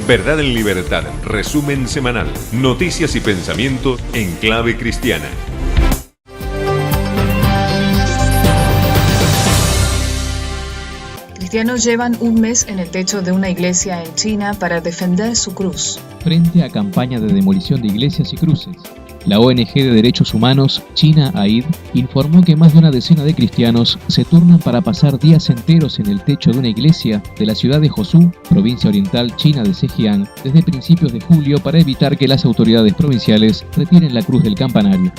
Verdad en Libertad, resumen semanal. Noticias y pensamientos en clave cristiana. Cristianos llevan un mes en el techo de una iglesia en China para defender su cruz. Frente a campaña de demolición de iglesias y cruces, la ONG de Derechos Humanos, China AID, informó que más de una decena de cristianos se turnan para pasar días enteros en el techo de una iglesia de la ciudad de Huzhou, provincia oriental china de Zhejiang, desde principios de julio para evitar que las autoridades provinciales retiren la cruz del campanario.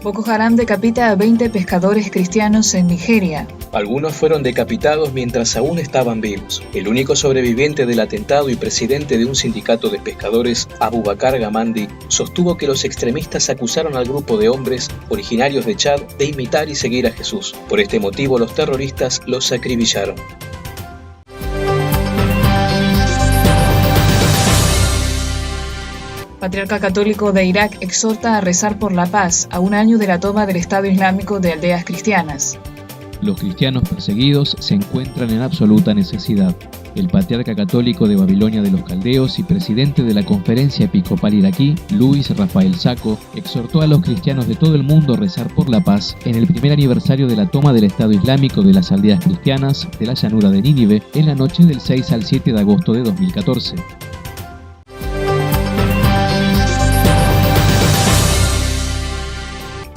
Boko Haram decapita a 20 pescadores cristianos en Nigeria. Algunos fueron decapitados mientras aún estaban vivos. El único sobreviviente del atentado y presidente de un sindicato de pescadores, Abubakar Gamandi, sostuvo que los extremistas acusaron al grupo de hombres originarios de Chad de imitar y seguir a Jesús. Por este motivo, los terroristas los acribillaron. Patriarca Católico de Irak exhorta a rezar por la paz a un año de la toma del Estado Islámico de aldeas cristianas. Los cristianos perseguidos se encuentran en absoluta necesidad. El patriarca católico de Babilonia de los Caldeos y presidente de la Conferencia Episcopal Iraquí, Luis Rafael Sacco, exhortó a los cristianos de todo el mundo a rezar por la paz en el primer aniversario de la toma del Estado Islámico de las aldeas cristianas de la llanura de Nínive en la noche del 6 al 7 de agosto de 2014.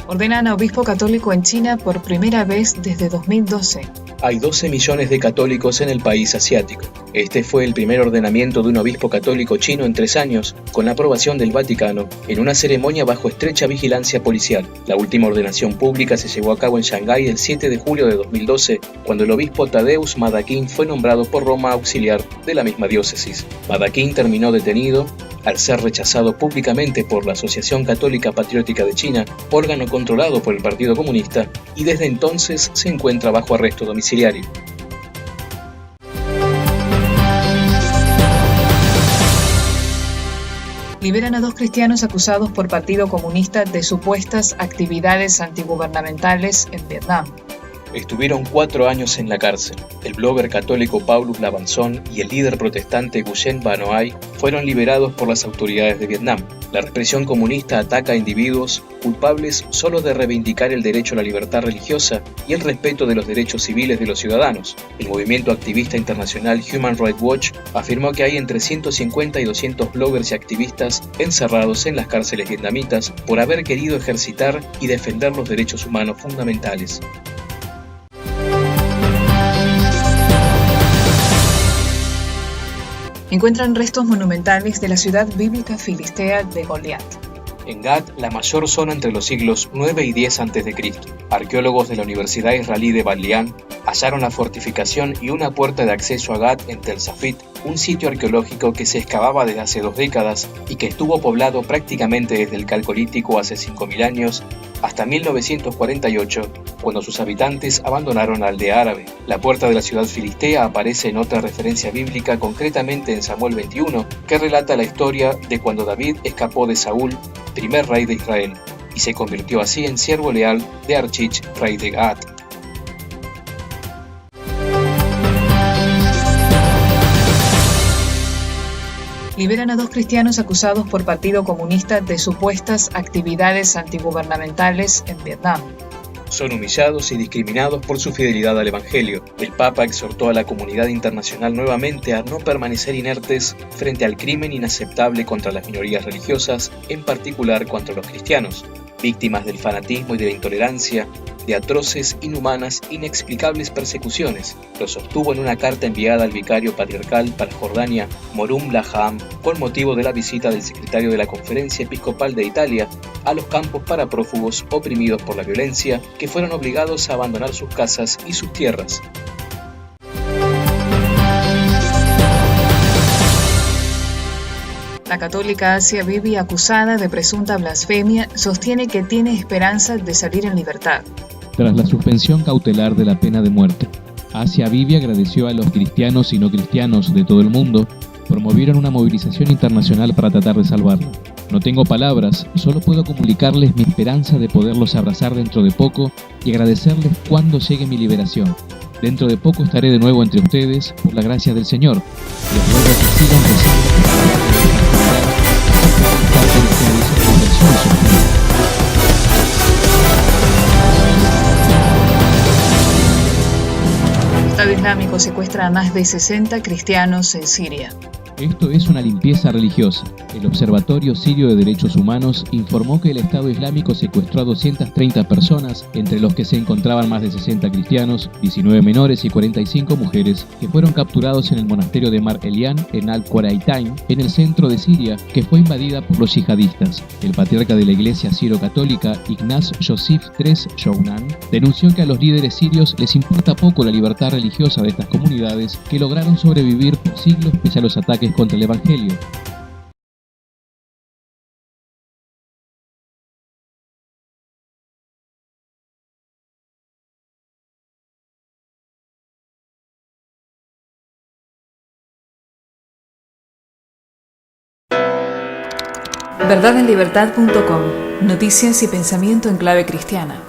Ordenan a obispo católico en China por primera vez desde 2012. Hay 12 millones de católicos en el país asiático. Este fue el primer ordenamiento de un obispo católico chino en 3 años, con la aprobación del Vaticano, en una ceremonia bajo estrecha vigilancia policial. La última ordenación pública se llevó a cabo en Shanghái el 7 de julio de 2012, cuando el obispo Tadeusz Madakin fue nombrado por Roma auxiliar de la misma diócesis. Madakin terminó detenido al ser rechazado públicamente por la Asociación Católica Patriótica de China, órgano controlado por el Partido Comunista, y desde entonces se encuentra bajo arresto domiciliario. Liberan a 2 cristianos acusados por Partido Comunista de supuestas actividades antigubernamentales en Vietnam. Estuvieron 4 años en la cárcel. El blogger católico Paulus Lavanzón y el líder protestante Nguyen Van Oai fueron liberados por las autoridades de Vietnam. La represión comunista ataca a individuos culpables solo de reivindicar el derecho a la libertad religiosa y el respeto de los derechos civiles de los ciudadanos. El movimiento activista internacional Human Rights Watch afirmó que hay entre 150 y 200 bloggers y activistas encerrados en las cárceles vietnamitas por haber querido ejercitar y defender los derechos humanos fundamentales. Encuentran restos monumentales de la ciudad bíblica filistea de Goliat. En Gat, la mayor zona entre los siglos 9 y 10 a.C. Arqueólogos de la Universidad Israelí de Bar-Lehan hallaron la fortificación y una puerta de acceso a Gat en Tel Safit, un sitio arqueológico que se excavaba desde hace 2 décadas y que estuvo poblado prácticamente desde el Calcolítico hace 5.000 años hasta 1948, cuando sus habitantes abandonaron la aldea árabe. La puerta de la ciudad filistea aparece en otra referencia bíblica, concretamente en Samuel 21, que relata la historia de cuando David escapó de Saúl, primer rey de Israel, y se convirtió así en siervo leal de Archich, rey de Gat. Liberan a 2 cristianos acusados por Partido Comunista de supuestas actividades antigubernamentales en Vietnam. Son humillados y discriminados por su fidelidad al Evangelio. El Papa exhortó a la comunidad internacional nuevamente a no permanecer inertes frente al crimen inaceptable contra las minorías religiosas, en particular contra los cristianos, víctimas del fanatismo y de la intolerancia, de atroces, inhumanas, inexplicables persecuciones. Lo sostuvo en una carta enviada al vicario patriarcal para Jordania, Morum Laham, con motivo de la visita del secretario de la Conferencia Episcopal de Italia a los campos para prófugos oprimidos por la violencia, que fueron obligados a abandonar sus casas y sus tierras. La católica Asia Bibi, acusada de presunta blasfemia, sostiene que tiene esperanza de salir en libertad. Tras la suspensión cautelar de la pena de muerte, Asia Bibi agradeció a los cristianos y no cristianos de todo el mundo. Promovieron una movilización internacional para tratar de salvarla. No tengo palabras, solo puedo comunicarles mi esperanza de poderlos abrazar dentro de poco y agradecerles cuando llegue mi liberación. Dentro de poco estaré de nuevo entre ustedes por la gracia del Señor. Les ruego que sigan rezando por la parte de esta conversión social. El Estado Islámico secuestra a más de 60 cristianos en Siria. Esto es una limpieza religiosa. El Observatorio Sirio de Derechos Humanos informó que el Estado Islámico secuestró a 230 personas, entre los que se encontraban más de 60 cristianos, 19 menores y 45 mujeres, que fueron capturados en el monasterio de Mar Elian, en Al-Quraytain, en el centro de Siria, que fue invadida por los yihadistas. El patriarca de la Iglesia Siro-Católica, Ignaz Josif III Shounan, denunció que a los líderes sirios les importa poco la libertad religiosa de estas comunidades que lograron sobrevivir por siglos pese a los ataques contra el Evangelio. Verdadenlibertad.com. Noticias y pensamiento en clave cristiana.